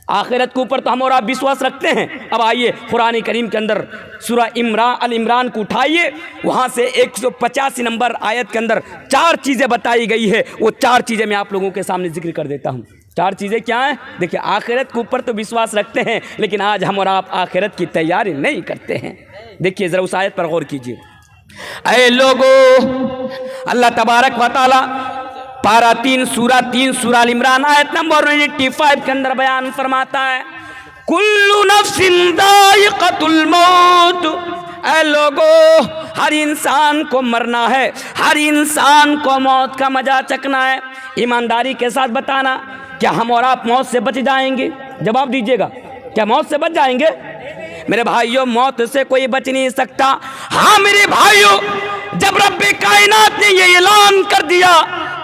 آخرت کے اوپر تو ہم اور آپ وشواس رکھتے ہیں۔ اب آئیے قرآن کریم کے اندر سورہ ال عمران کو اٹھائیے، وہاں سے 185 نمبر آیت کے اندر 4 چیزیں بتائی گئی ہے، وہ 4 چیزیں میں آپ لوگوں کے سامنے ذکر کر دیتا ہوں۔ 4 چیزیں کیا ہیں؟ دیکھیں، آخرت کے اوپر تو وشواس رکھتے ہیں، لیکن آج ہم اور آپ آخرت کی تیاری نہیں کرتے ہیں۔ دیکھیے ذرا اس آیت پر غور کیجیے۔ اے لوگو، اللہ تبارک و تعالی پارہ 3 سورہ ال عمران آیت نمبر 95 کے اندر بیان فرماتا ہے، کل نفس ذائقۃ الموت۔ اے لوگو، ہر انسان کو مرنا ہے، ہر انسان کو موت کا مزہ چکھنا ہے۔ ایمانداری کے ساتھ بتانا، کیا ہم اور آپ موت سے بچ جائیں گے؟ جواب دیجیے گا، کیا موت سے بچ جائیں گے؟ میرے بھائیوں، موت سے کوئی بچ نہیں سکتا۔ ہاں میرے بھائیوں، جب رب کائنات نے یہ اعلان کر دیا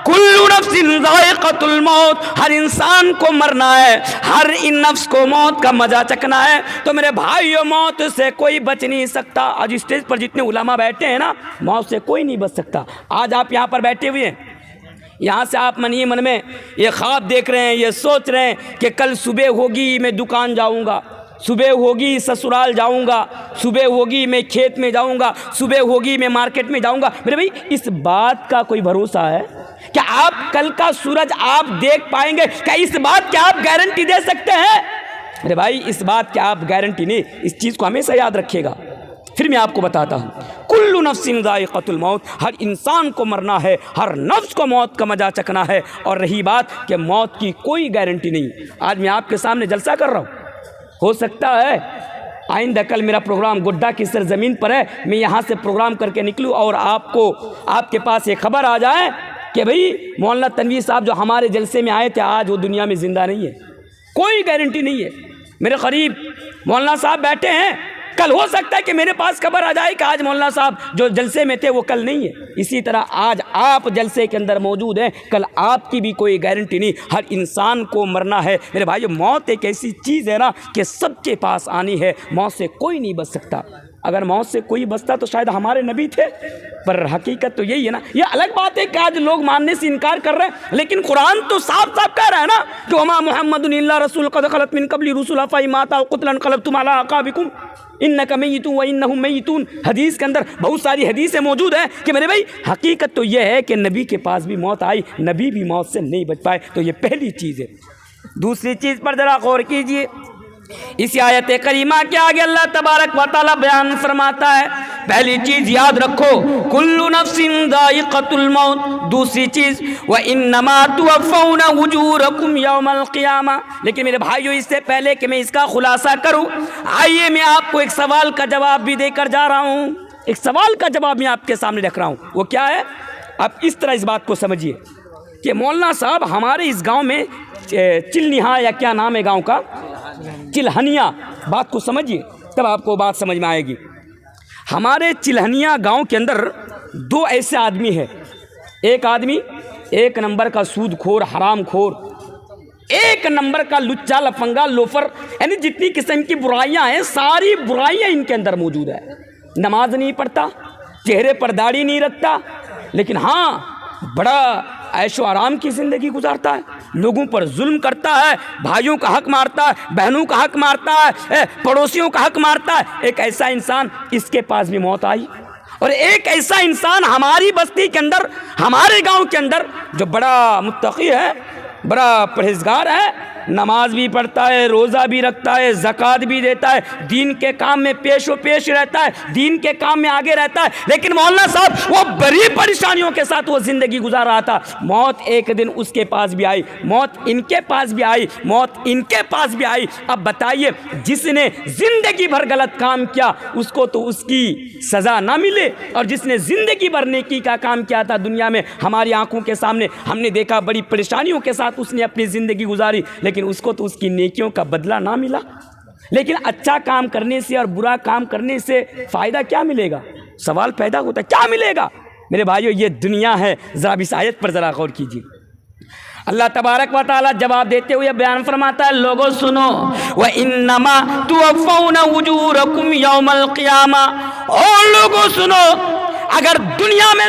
کل نفس ذائقۃ الموت، ہر انسان کو مرنا ہے، ہر ان نفس کو موت کا مزہ چکھنا ہے، تو میرے بھائیوں موت سے کوئی بچ نہیں سکتا۔ آج اسٹیج پر جتنے علماء بیٹھے ہیں نا، موت سے کوئی نہیں بچ سکتا۔ آج آپ یہاں پر بیٹھے ہوئے ہیں، یہاں سے آپ من ہی من میں یہ خواب دیکھ رہے ہیں، یہ سوچ رہے ہیں کہ کل صبح ہوگی میں دکان جاؤں گا، صبح ہوگی سسرال جاؤں گا، صبح ہوگی میں کھیت میں جاؤں گا، صبح ہوگی میں مارکیٹ میں جاؤں گا۔ میرے بھائی، اس بات کا کوئی بھروسہ ہے؟ کیا آپ کل کا سورج آپ دیکھ پائیں گے؟ کیا اس بات کی آپ گارنٹی دے سکتے ہیں؟ میرے بھائی، اس بات کی آپ گارنٹی نہیں، اس چیز کو ہمیشہ یاد رکھیے گا۔ پھر میں آپ کو بتاتا ہوں، کل نفس ذائقۃ الموت، ہر انسان کو مرنا ہے، ہر نفس کو موت کا مزہ چکھنا ہے۔ اور رہی بات کہ موت کی کوئی گارنٹی نہیں، آج میں آپ کے سامنے جلسہ کر رہا ہوں، ہو سکتا ہے آئندہ کل میرا پروگرام گڈا کی سرزمین پر ہے، میں یہاں سے پروگرام کر کے نکلوں اور آپ کے پاس یہ خبر آ جائے کہ بھئی مولانا تنویر صاحب جو ہمارے جلسے میں آئے تھے آج وہ دنیا میں زندہ نہیں ہے۔ کوئی گارنٹی نہیں ہے۔ میرے قریب مولانا صاحب بیٹھے ہیں، کل ہو سکتا ہے کہ میرے پاس خبر آ جائے کہ آج مولانا صاحب جو جلسے میں تھے وہ کل نہیں ہے۔ اسی طرح آج آپ جلسے کے اندر موجود ہیں، کل آپ کی بھی کوئی گارنٹی نہیں، ہر انسان کو مرنا ہے۔ میرے بھائیو، موت ایک ایسی چیز ہے نا کہ سب کے پاس آنی ہے، موت سے کوئی نہیں بچ سکتا۔ اگر موت سے کوئی بچتا تو شاید ہمارے نبی تھے، پر حقیقت تو یہی ہے نا۔ یہ الگ بات ہے کہ آج لوگ ماننے سے انکار کر رہے ہیں، لیکن قرآن تو صاف صاف کہہ رہا ہے نا کہ وما محمد الا رسول قد خلت من قبل رسل افئن مات او قتل انقلبتم علی اعقابکم انک میت و انہم میتون۔ حدیث کے اندر بہت ساری حدیثیں موجود ہیں کہ میرے بھائی حقیقت تو یہ ہے کہ نبی کے پاس بھی موت آئی، نبی بھی موت سے نہیں بچ پائے، تو یہ پہلی چیز ہے۔ دوسری چیز پر ذرا غور کیجئے، اس آیت کریمہ کے آگے اللہ تبارک و تعالی بیان فرماتا ہے، پہلی چیز یاد رکھو کل نفس ذائقۃ الموت، دوسری چیز وانما توفون اجورکم یوم القیامہ۔ لیکن میرے بھائیو، اس سے پہلے کہ میں اس کا خلاصہ کروں، آئیے میں آپ کو ایک سوال کا جواب بھی دے کر جا رہا ہوں۔ ایک سوال کا جواب میں آپ کے سامنے رکھ رہا ہوں، وہ کیا ہے؟ آپ اس طرح اس بات کو سمجھیے کہ مولانا صاحب ہمارے اس گاؤں میں چلنیہا یا کیا نام ہے گاؤں کا، چلہنیا، بات کو سمجھیے تب آپ کو بات سمجھ میں آئے گی۔ ہمارے چلہنیا گاؤں کے اندر 2 ایسے آدمی ہیں، ایک آدمی 1 نمبر کا سود خور، حرام خور، 1 نمبر کا لچا لفنگا لوفر، یعنی جتنی قسم کی برائیاں ہیں ساری برائیاں ان کے اندر موجود ہے۔ نماز نہیں پڑھتا، چہرے پر داڑھی نہیں رکھتا، لیکن ہاں بڑا عیش و آرام کی زندگی گزارتا ہے، لوگوں پر ظلم کرتا ہے، بھائیوں کا حق مارتا ہے، بہنوں کا حق مارتا ہے، پڑوسیوں کا حق مارتا ہے۔ ایک ایسا انسان، اس کے پاس بھی موت آئی، اور ایک ایسا انسان ہماری بستی کے اندر، ہمارے گاؤں کے اندر، جو بڑا متقی ہے، بڑا پرہیزگار ہے، نماز بھی پڑھتا ہے، روزہ بھی رکھتا ہے، زکوٰۃ بھی دیتا ہے، دین کے کام میں پیش و پیش رہتا ہے، دین کے کام میں آگے رہتا ہے، لیکن مولانا صاحب وہ بڑی پریشانیوں کے ساتھ وہ زندگی گزار رہا تھا۔ موت ایک دن اس کے پاس بھی آئی، موت ان کے پاس بھی آئی، موت ان کے پاس بھی آئی۔ اب بتائیے، جس نے زندگی بھر غلط کام کیا اس کو تو اس کی سزا نہ ملے، اور جس نے زندگی بھر نیکی کا کام کیا تھا دنیا میں، ہماری آنکھوں کے سامنے ہم نے دیکھا بڑی پریشانیوں کے ساتھ اس نے اپنی زندگی گزاری، لیکن اس کو تو اس کی نیکیوں کا بدلہ نہ ملا۔ لیکن اچھا کام کرنے سے اور برا کام کرنے سے فائدہ کیا ملے گا؟ سوال پیدا ہوتا ہے، کیا ملے گا؟ میرے بھائیو، یہ دنیا ہے، ذرا اس آیت پر ذرا غور کیجیے۔ اللہ تبارک و تعالی جواب دیتے ہوئے بیان فرماتا ہے، لوگوں سنو، وَإِنَّمَا تُوَفَّوْنَ أُجُورَكُمْ يَوْمَ الْقِيَامَةِ، اور لوگوں سنو، اگر دنیا میں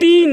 3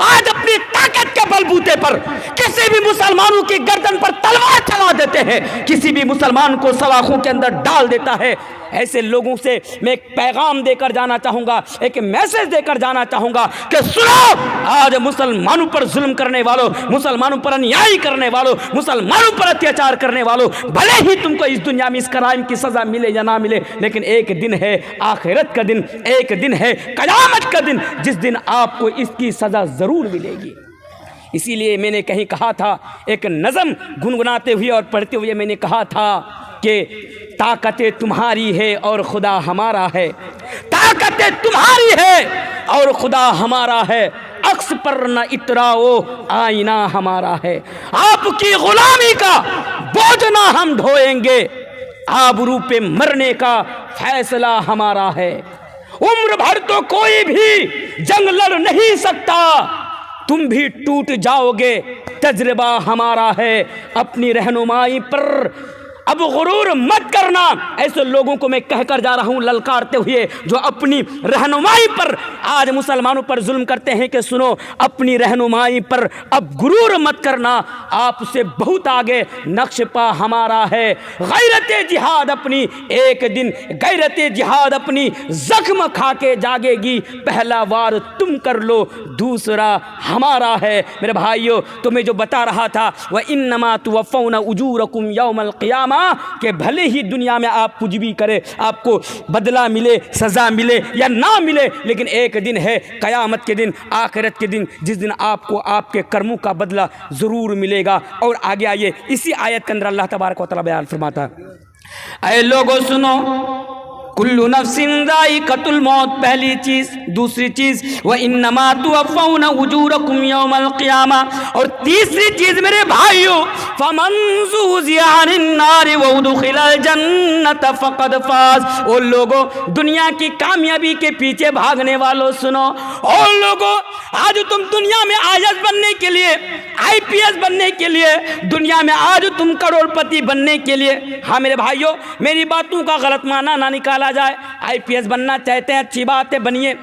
آج اپنی طاقت کے بلبوتے پر کسی بھی مسلمانوں کی گردن پر تلوار چلا دیتے ہیں, کسی بھی مسلمان کو سلاخوں کے اندر ڈال دیتا ہے. ایسے لوگوں سے میں ایک پیغام دے کر جانا چاہوں گا, ایک میسج دے کر جانا چاہوں گا کہ سنو, آج مسلمانوں پر ظلم کرنے والوں, مسلمانوں پر انیائی کرنے والوں, مسلمانوں پر اتیاچار کرنے والوں, بھلے ہی تم کو اس دنیا میں اس کرائم کی سزا ملے یا نہ ملے, لیکن ایک دن ہے آخرت کا دن, ایک دن ہے قیامت کا دن, جس دن آپ کو اس کی سزا ضرور ملے گی. اسی لیے میں نے کہیں کہا تھا, ایک نظم گنگناتے ہوئے اور پڑھتے ہوئے میں نے کہا تھا کہ طاقتیں تمہاری ہے اور خدا ہمارا ہے, طاقتیں تمہاری ہے اور خدا ہمارا ہے, عکس پر نہ اتراؤ آئینہ ہمارا ہے, آپ کی غلامی کا بوجھ نہ ہم ڈھوئیں گے, آبرو پہ مرنے کا فیصلہ ہمارا ہے, عمر بھر تو کوئی بھی جنگ لڑ نہیں سکتا, تم بھی ٹوٹ جاؤ گے تجربہ ہمارا ہے, اپنی رہنمائی پر اب غرور مت کرنا. ایسے لوگوں کو میں کہہ کر جا رہا ہوں للکارتے ہوئے جو اپنی رہنمائی پر آج مسلمانوں پر ظلم کرتے ہیں کہ سنو, اپنی رہنمائی پر اب غرور مت کرنا, آپ سے بہت آگے نقش پا ہمارا ہے. غیرت جہاد اپنی ایک دن, غیرت جہاد اپنی زخم کھا کے جاگے گی, پہلا وار تم کر لو دوسرا ہمارا ہے. میرے بھائیو, تمہیں جو بتا رہا تھا وَإِنَّمَا تُوَفَّوْنَ أُجُورَكُمْ يَوْمَ الْقِيَامَةِ, کہ بھلے ہی دنیا میں آپ کچھ بھی کرے, آپ کو بدلہ ملے, سزا ملے یا نہ ملے, لیکن ایک دن ہے قیامت کے دن, آخرت کے دن, جس دن آپ کو آپ کے کرموں کا بدلہ ضرور ملے گا. اور آگے آئیے, اسی آیت کے اندر اللہ تبارک و تعالیٰ بیان فرماتا ہے, اے لوگوں سنو, کلو نفس ذائقۃ الموت, پہلی چیز. دوسری چیز وَإِنَّمَا تُوَفَّوْنَ أُجُورَكُمْ يَوْمَ الْقِيَامَةِ, اور تیسری چیز میرے بھائیو, فَمَنْ زُحْزِحَ عَنِ النَّارِ وَأُدْخِلَ الْجَنَّةَ فَقَدْ فَازَ. اور لوگوں, دنیا کی کامیابی کے پیچھے بھاگنے والوں سنو, اور لوگوں آج تم دنیا میں IAS بننے کے لیے, IPS بننے کے لیے, دنیا میں آج تم کروڑ پتی بننے کے لیے, ہاں میرے بھائیو میری باتوں کا غلط معنی نہ نکالا جائے, IPS بننا چاہتے ہیں اچھی بات ہے بنیے,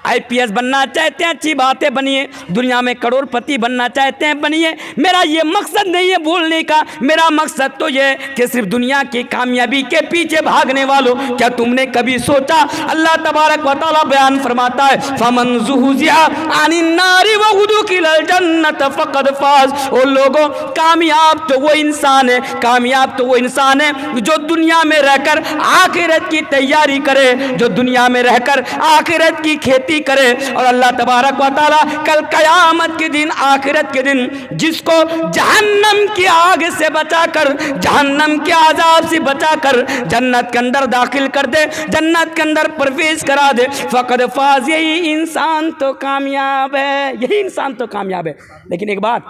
IPS بننا چاہتے ہیں اچھی باتیں بنیے, دنیا میں کروڑ پتی بننا چاہتے ہیں بنیے, میرا یہ مقصد نہیں ہے بولنے کا, میرا مقصد تو یہ کہ صرف دنیا کی کامیابی کے پیچھے بھاگنے والوں, کیا تم نے کبھی سوچا, اللہ تبارک و تعالیٰ بیان فرماتا ہے فَمَنْ زُحْزِحَ عَنِ النَّارِ وَأُدْخِلَ الْجَنَّةَ فَقَدْ فَازَ. اور لوگوں, کامیاب تو وہ انسان ہے, کامیاب تو وہ انسان ہے جو دنیا میں رہ کر آخرت کی تیاری کرے, جو دنیا میں رہ کر آخرت کی کھیتی کرے. اور اللہ تبارک و تعالیٰ کل قیامت کے دن, آخرت کے دن, جس کو جہنم کی آگ سے بچا کر, جہنم کے عذاب سے بچا کر جنت کے اندر داخل کر دے, جنت کے اندر پرویش کرا دے, فقد فاز, یہی انسان تو کامیاب ہے, یہی انسان تو کامیاب ہے. لیکن ایک بات,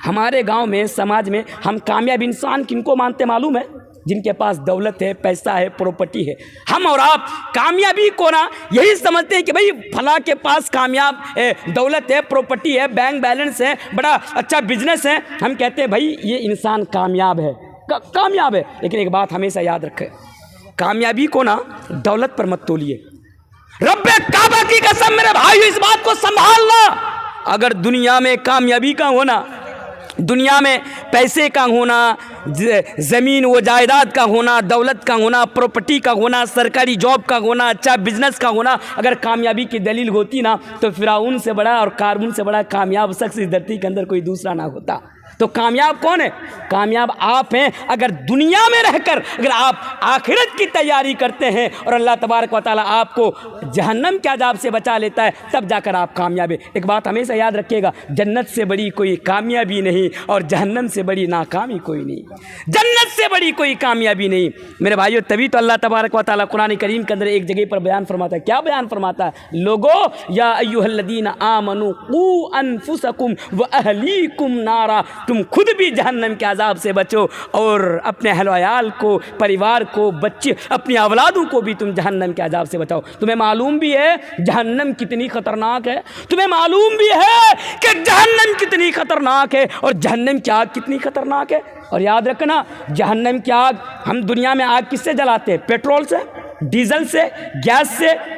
ہمارے گاؤں میں, سماج میں ہم کامیاب انسان کن کو مانتے معلوم ہے؟ جن کے پاس دولت ہے, پیسہ ہے, پراپرٹی ہے. ہم اور آپ کامیابی کو نا یہی سمجھتے ہیں کہ بھئی فلاں کے پاس کامیاب دولت ہے, پراپرٹی ہے, بینک بیلنس ہے, بڑا اچھا بزنس ہے, ہم کہتے ہیں بھئی یہ انسان کامیاب ہے, کامیاب ہے. لیکن ایک بات ہمیشہ یاد رکھے, کامیابی کو نا دولت پر مت تولیے. رب کعبہ کی قسم میرے بھائیو اس بات کو سنبھالنا, اگر دنیا میں کامیابی کا ہونا, دنیا میں پیسے کا ہونا, زمین و جائیداد کا ہونا, دولت کا ہونا, پراپرٹی کا ہونا, سرکاری جاب کا ہونا, اچھا بزنس کا ہونا, اگر کامیابی کی دلیل ہوتی نا تو فرعون سے بڑا اور قارون سے بڑا کامیاب شخص اس دھرتی کے اندر کوئی دوسرا نہ ہوتا. تو کامیاب کون ہے؟ کامیاب آپ ہیں اگر دنیا میں رہ کر اگر آپ آخرت کی تیاری کرتے ہیں اور اللہ تبارک و تعالیٰ آپ کو جہنم کے عذاب سے بچا لیتا ہے, تب جا کر آپ کامیاب ہیں. ایک بات ہمیشہ یاد رکھیے گا, جنت سے بڑی کوئی کامیابی نہیں اور جہنم سے بڑی ناکامی کوئی نہیں, جنت سے بڑی کوئی کامیابی نہیں. میرے بھائیو تبھی تو اللہ تبارک و تعالیٰ قرآن کریم کے اندر ایک جگہ پر بیان فرماتا ہے, کیا بیان فرماتا ہے؟ لوگو یا ایھا الذین آمنوا قوا انفسکم واہلیکم نارا, تم خود بھی جہنم کے عذاب سے بچو اور اپنے اہل و عیال کو, پریوار کو, بچے, اپنی اولادوں کو بھی تم جہنم کے عذاب سے بچاؤ. تمہیں معلوم بھی ہے جہنم کتنی خطرناک ہے, تمہیں معلوم بھی ہے کہ جہنم کتنی خطرناک ہے اور جہنم کی آگ کتنی خطرناک ہے. اور یاد رکھنا, جہنم کی آگ, ہم دنیا میں آگ کس سے جلاتے ہیں؟ پیٹرول سے, ڈیزل سے, گیس سے,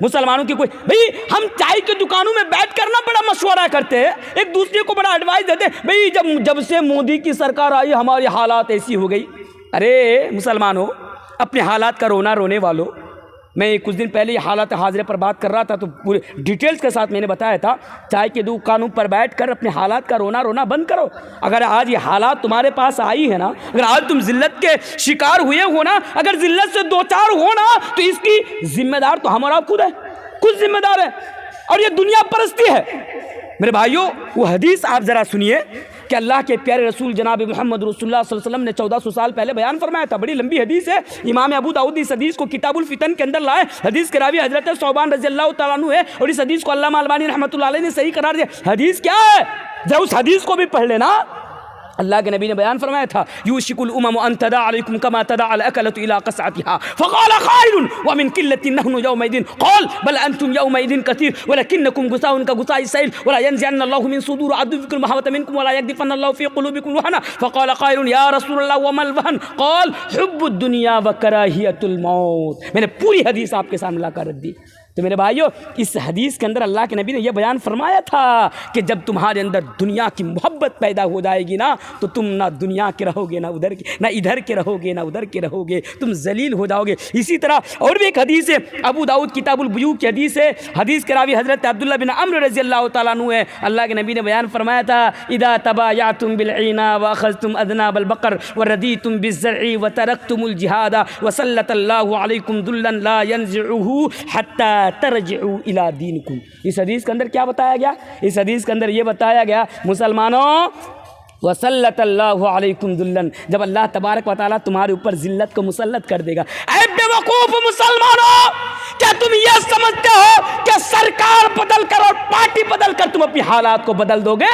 مسلمانوں کی کوئی بھئی ہم چائے کی دکانوں میں بیٹھ کر نا بڑا مشورہ کرتے ہیں, ایک دوسرے کو بڑا ایڈوائز دیتے ہیں, بھئی جب سے مودی کی سرکار آئی ہماری حالات ایسی ہو گئی. ارے مسلمانوں, اپنے حالات کا رونا رونے والوں, میں کچھ دن پہلے یہ حالات حاضرے پر بات کر رہا تھا تو پورے ڈیٹیلز کے ساتھ میں نے بتایا تھا, چائے کی دکانوں پر بیٹھ کر اپنے حالات کا رونا رونا بند کرو. اگر آج یہ حالات تمہارے پاس آئی ہے نا, اگر آج تم ذلت کے شکار ہوئے ہو نا, اگر ذلت سے دو چار ہو نا, تو اس کی ذمہ دار تو ہم اور آپ خود ہے, خود ذمہ دار ہے. اور یہ دنیا پرستی ہے. میرے بھائیوں, وہ حدیث آپ ذرا سنیے کہ اللہ کے پیارے رسول جناب محمد رسول اللہ صلی اللہ علیہ وسلم نے 1400 سال پہلے بیان فرمایا تھا. بڑی لمبی حدیث ہے, امام ابو داؤد اس حدیث کو کتاب الفتن کے اندر لائے. حدیث کے راوی حضرت ثوبان رضی اللہ تعالیٰ عنہ ہے, اور اس حدیث کو علامہ البانی رحمۃ اللہ علیہ نے صحیح قرار دیا. حدیث کیا ہے, ذرا اس حدیث کو بھی پڑھ لینا. اللہ کے نبی نے بیان فرمایا تھا, یوشک الامم ان تدع علیکم کما تدع الاکلۃ الی قصعتها فقال قائل ومن قلۃ نحن یومئذ قال بل انتم یومئذ کثیر ولکنکم غثاء كغثاء السیل ولا ينزعن الله من صدور عدوکم المحبة منکم ولا يقذفن الله في قلوبکم الوهن فقال قائل یا رسول اللہ وما الوهن قال حب الدنیا وکراہیۃ الموت. میں نے پوری حدیث آپ کے سامنے لا کر رکھ دی. تو میرے بھائیو, اس حدیث کے اندر اللہ کے نبی نے یہ بیان فرمایا تھا کہ جب تمہارے اندر دنیا کی محبت پیدا ہو جائے گی نا, تو تم نہ دنیا کے رہو گے, نہ ادھر کے, نہ ادھر کے رہو گے, نہ ادھر کے رہو گے, تم ذلیل ہو جاؤ گے. اسی طرح اور بھی ایک حدیث ہے, ابو داؤد کتاب البیوع کی حدیث ہے. حدیث کے راوی حضرت عبداللہ بن عمرو رضی اللہ تعالیٰ عنہ ہے. اللہ کے نبی نے بیان فرمایا تھا, اذا تبایعتم بالعینا واخذتم اذناب البقر وردیتم بالزرع وترکتم الجہاد وسلط اللہ علیکم ذلا لا ينزعه حتى ترجعوا الى دینکم. اس حدیث کے اندر کیا بتایا گیا, اس حدیث کے اندر یہ بتایا گیا مسلمانوں, وسلط اللہ علیکم ذلا, جب اللہ تبارک و تعالیٰ تمہارے اوپر ذلت کو مسلط کر دے گا. اے بے وقوف مسلمانوں, کیا تم یہ سمجھتے ہو کہ سرکار بدل کر اور پارٹی بدل کر تم اپنی حالات کو بدل دو گے؟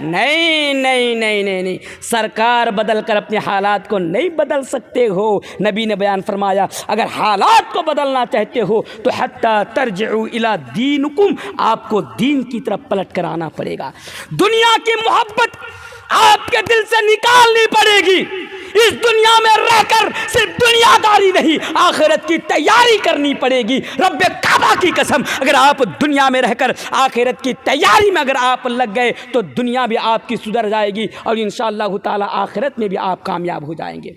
نہیں نہیں نہیں نہیں نہیں, سرکار بدل کر اپنے حالات کو نہیں بدل سکتے ہو. نبی نے بیان فرمایا, اگر حالات کو بدلنا چاہتے ہو تو حتی ترجعوا الی دینکم, آپ کو دین کی طرف پلٹ کر آنا پڑے گا. دنیا کی محبت آپ کے دل سے نکالنی پڑے گی. اس دنیا میں رہ کر صرف دنیا داری نہیں, آخرت کی تیاری کرنی پڑے گی. رب کعبہ کی قسم, اگر آپ دنیا میں رہ کر آخرت کی تیاری میں اگر آپ لگ گئے تو دنیا بھی آپ کی سدھر جائے گی, اور انشاءاللہ تعالی آخرت میں بھی آپ کامیاب ہو جائیں گے.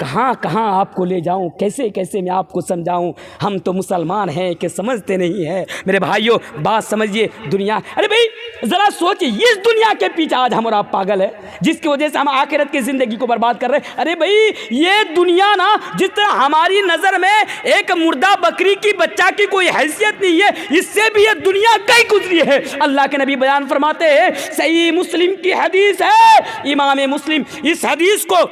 کہاں کہاں آپ کو لے جاؤں, کیسے کیسے میں آپ کو سمجھاؤں, ہم تو مسلمان ہیں کہ سمجھتے نہیں ہیں. میرے بھائیوں بات سمجھیے, دنیا, ارے بھائی ذرا سوچیے, اس دنیا کے پیچھے آج ہم اور آپ پاگل ہیں جس کی وجہ سے ہم آخرت کی زندگی کو برباد کر رہے ہیں. ارے بھائی یہ دنیا نا, جس طرح ہماری نظر میں ایک مردہ بکری کی بچہ کی کوئی حیثیت نہیں ہے, اس سے بھی یہ دنیا کئی گزری ہے. اللہ کے نبی بیان فرماتے ہیں, صحیح مسلم کی حدیث ہے, امام مسلم اس حدیث کو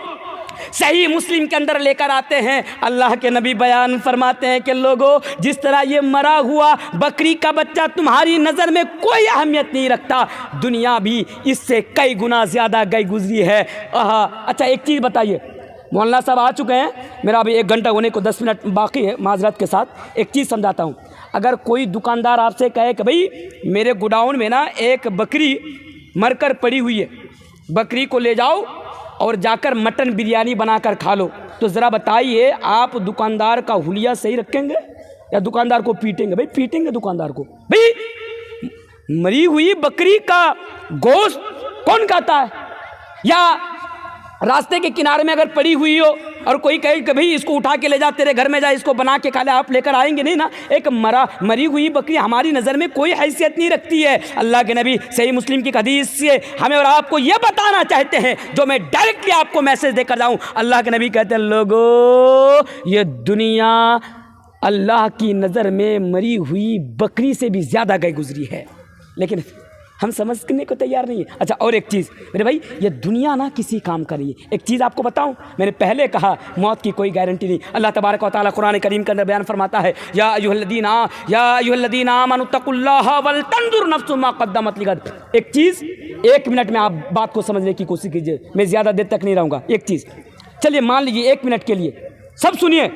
صحیح مسلم کے اندر لے کر آتے ہیں. اللہ کے نبی بیان فرماتے ہیں کہ لوگوں, جس طرح یہ مرا ہوا بکری کا بچہ تمہاری نظر میں کوئی اہمیت نہیں رکھتا, دنیا بھی اس سے کئی گنا زیادہ گئی گزری ہے. اچھا ایک چیز بتائیے, مولانا صاحب آ چکے ہیں, میرا ابھی 1 گھنٹہ ہونے کو 10 منٹ باقی ہے, معذرت کے ساتھ ایک چیز سمجھاتا ہوں. اگر کوئی دکاندار آپ سے کہے کہ بھئی میرے گوڈاؤن میں نا ایک بکری مر کر پڑی ہوئی ہے, بکری کو لے جاؤ اور جا کر مٹن بریانی بنا کر کھا لو, تو ذرا بتائیے آپ دکاندار کا حلیہ صحیح رکھیں گے یا دکاندار کو پیٹیں گے؟ بھئی پیٹیں گے دکاندار کو. بھئی مری ہوئی بکری کا گوشت کون کھاتا ہے؟ یا راستے کے کنارے میں اگر پڑی ہوئی ہو اور کوئی کہے کہ بھئی اس کو اٹھا کے لے جا, تیرے گھر میں جا, اس کو بنا کے کھا لے, آپ لے کر آئیں گے نہیں نا. ایک مری ہوئی بکری ہماری نظر میں کوئی حیثیت نہیں رکھتی ہے. اللہ کے نبی صحیح مسلم کی حدیث سے ہمیں اور آپ کو یہ بتانا چاہتے ہیں, جو میں ڈائریکٹلی آپ کو میسج دے کر جاؤں. اللہ کے نبی کہتے ہیں, لوگوں یہ دنیا اللہ کی نظر میں مری ہوئی بکری سے بھی زیادہ گئی گزری ہے, لیکن ہم سمجھنے کو تیار نہیں ہے. اچھا اور ایک چیز میرے بھائی, یہ دنیا نا کسی کام کا نہیں ہے. ایک چیز آپ کو بتاؤں, میں نے پہلے کہا موت کی کوئی گارنٹی نہیں. اللہ تبارک و تعالیٰ قرآن کریم کے اندر بیان فرماتا ہے, یا ایھا الذین آمنوا اتقوا اللہ ولتنظر نفس ما قدمت لغد. ایک چیز 1 منٹ میں آپ بات کو سمجھنے کی کوشش کیجیے, میں زیادہ دیر تک نہیں رہوں گا. ایک چیز چلیے مان لیجیے 1 منٹ کے لیے, سب سنیے,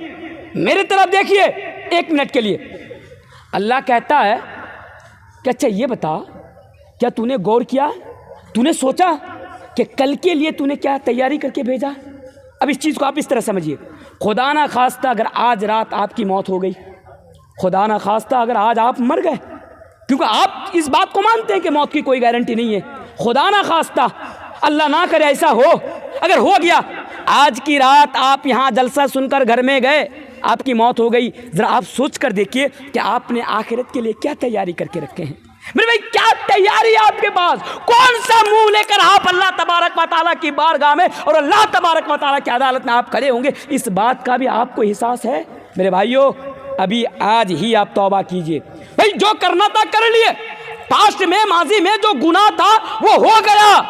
میرے طرف دیکھیے 1 منٹ کے لیے. اللہ کہتا ہے کہ اچھا یہ بتا, کیا تو نے غور کیا, تو نے سوچا کہ کل کے لیے تو نے کیا تیاری کر کے بھیجا؟ اب اس چیز کو آپ اس طرح سمجھیے, خدا نہ خواستہ اگر آج رات آپ کی موت ہو گئی, خدا نہ خواستہ اگر آج آپ مر گئے، کیونکہ آپ اس بات کو مانتے ہیں کہ موت کی کوئی گارنٹی نہیں ہے، خدا نہ خواستہ اللہ نہ کرے ایسا ہو، اگر ہو گیا آج کی رات آپ یہاں جلسہ سن کر گھر میں گئے، آپ کی موت ہو گئی، ذرا آپ سوچ کر دیکھیے کہ آپ نے آخرت کے لیے کیا تیاری کر کے رکھے ہیں۔ میرے بھائی کیا تیاری ہے آپ کے پاس؟ کون سا منہ لے کر آپ اللہ تبارک و تعالیٰ کی بارگاہ میں اور اللہ تبارک و تعالیٰ کی عدالت میں آپ کھڑے ہوں گے؟ اس بات کا بھی آپ کو احساس ہے؟ میرے بھائیو ابھی آج ہی آپ توبہ کیجئے، بھائی جو کرنا تھا کر لیے، پاسٹ میں ماضی میں جو گناہ تھا وہ ہو گیا،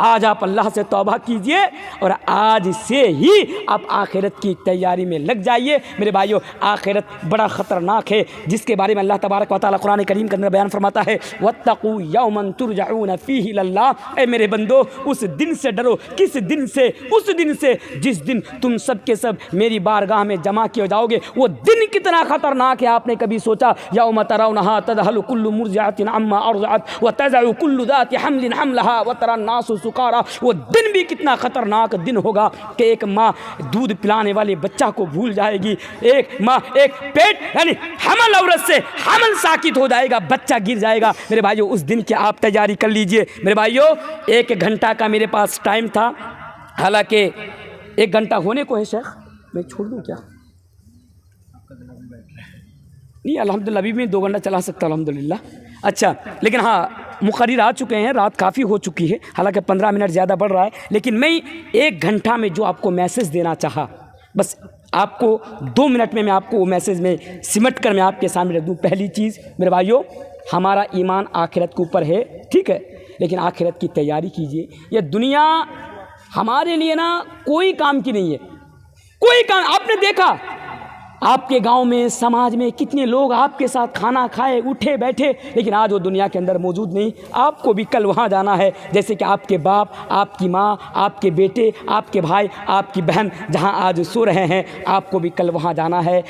آج آپ اللہ سے توبہ کیجئے اور آج سے ہی آپ آخرت کی تیاری میں لگ جائیے۔ میرے بھائیو آخرت بڑا خطرناک ہے، جس کے بارے میں اللہ تبارک و تعالیٰ قرآن کریم کے اندر بیان فرماتا ہے وَاتَّقُوا يَوْمًا تُرْجَعُونَ فِيهِ إِلَى اللَّهِ، اے میرے بندو اس دن سے ڈرو، کس دن سے؟ اس دن سے جس دن تم سب کے سب میری بارگاہ میں جمع کیے جاؤ گے۔ وہ دن کتنا خطرناک ہے آپ نے کبھی سوچا؟ یوم ترونہا تذہل کل مرضعۃ عما ارضعت وتضع کل ذات حمل حملها وترى الناس سکارا۔ وہ دن بھی کتنا خطرناک دن ہوگا کہ ایک ماں دودھ پلانے والے بچہ کو بھول جائے گی، ایک ماں ایک پیٹ یعنی حمل عورت سے حمل ساکت ہو جائے گا، بچہ گر جائے گا۔ میرے بھائیو اس دن کی آپ تیاری کر لیجئے۔ میرے بھائیو 1 گھنٹہ کا میرے پاس ٹائم تھا، حالانکہ 1 گھنٹہ ہونے کو ہے، شیخ میں چھوڑ دوں کیا؟ نہیں الحمدللہ ابھی میں 2 گھنٹہ چلا سکتا ہوں الحمدللہ۔ اچھا لیکن ہاں مقرر آ چکے ہیں، رات کافی ہو چکی ہے، حالانکہ 15 منٹ زیادہ بڑھ رہا ہے، لیکن میں 1 گھنٹہ میں جو آپ کو میسج دینا چاہا، بس آپ کو 2 منٹ میں آپ کو وہ میسج میں سمٹ کر میں آپ کے سامنے رکھ دوں۔ پہلی چیز میرے بھائیو، ہمارا ایمان آخرت کے اوپر ہے، ٹھیک ہے، لیکن آخرت کی تیاری کیجئے۔ یہ دنیا ہمارے لیے نا کوئی کام کی نہیں ہے، کوئی کام۔ آپ نے دیکھا آپ کے گاؤں میں سماج میں کتنے لوگ آپ کے ساتھ کھانا کھائے اٹھے بیٹھے، لیکن آج وہ دنیا کے اندر موجود نہیں۔ آپ کو بھی کل وہاں جانا ہے، جیسے کہ آپ کے باپ، آپ کی ماں، آپ کے بیٹے، آپ کے بھائی، آپ کی بہن جہاں آج سو رہے ہیں، آپ کو بھی کل وہاں جانا ہے۔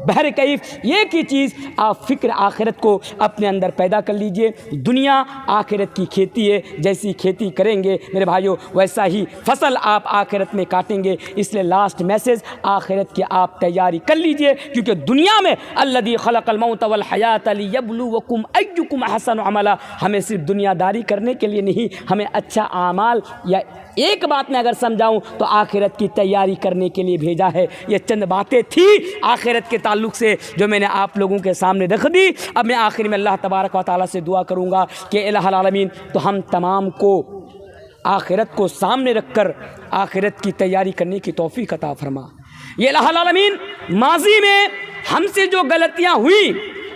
بہرکیف ایک ہی چیز، آپ فکر آخرت کو اپنے اندر پیدا کر لیجئے۔ دنیا آخرت کی کھیتی ہے، جیسی کھیتی کریں گے میرے بھائیوں ویسا ہی فصل آپ آخرت میں کاٹیں گے۔ اس لیے لاسٹ میسج، آخرت کی آپ تیاری کر لیجئے، کیونکہ دنیا میں الذی خلق الموت والحیات لیبلوکم ایکم احسن عملا، ہمیں صرف دنیا داری کرنے کے لیے نہیں، ہمیں اچھا اعمال، یا ایک بات میں اگر سمجھاؤں تو آخرت کی تیاری کرنے کے لیے بھیجا ہے۔ یہ چند باتیں تھی آخرت کے تعلق سے جو میں نے آپ لوگوں کے سامنے رکھ دی۔ اب میں آخر میں اللہ تبارک و تعالیٰ سے دعا کروں گا کہ الہ العالمین تو ہم تمام کو آخرت کو سامنے رکھ کر آخرت کی تیاری کرنے کی توفیق عطا فرما۔ یہ الہ العالمین ماضی میں ہم سے جو غلطیاں ہوئی،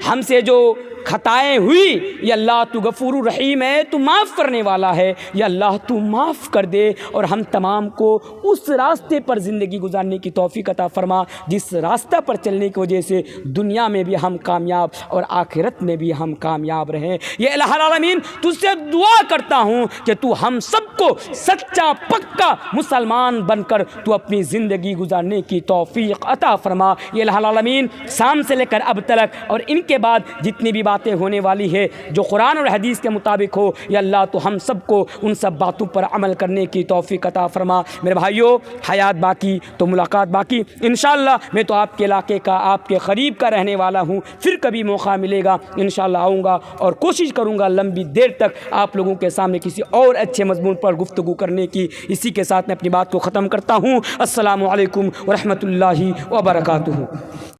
ہم سے جو خطائیں ہوئی، یا اللہ تو غفور الرحیم ہے، تو معاف کرنے والا ہے، یا اللہ تو معاف کر دے، اور ہم تمام کو اس راستے پر زندگی گزارنے کی توفیق عطا فرما جس راستہ پر چلنے کی وجہ سے دنیا میں بھی ہم کامیاب اور آخرت میں بھی ہم کامیاب رہیں۔ یہ الہ العالمین تجھ سے دعا کرتا ہوں کہ تو ہم سب کو سچا پکا مسلمان بن کر تو اپنی زندگی گزارنے کی توفیق عطا فرما۔ یہ الہ العالمین شام سے لے کر اب تک اور ان کے بعد جتنی بھی باتیں ہونے والی ہے جو قرآن اور حدیث کے مطابق ہو، یا اللہ تو ہم سب کو ان سب باتوں پر عمل کرنے کی توفیق عطا فرما۔ میرے بھائیوں حیات باقی تو ملاقات باقی، انشاءاللہ میں تو آپ کے علاقے کا، آپ کے قریب کا رہنے والا ہوں، پھر کبھی موقع ملے گا انشاءاللہ آؤں گا اور کوشش کروں گا لمبی دیر تک آپ لوگوں کے سامنے کسی اور اچھے مضمون پر گفتگو کرنے کی۔ اسی کے ساتھ میں اپنی بات کو ختم کرتا ہوں۔ السلام علیکم ورحمۃ اللہ وبرکاتہ۔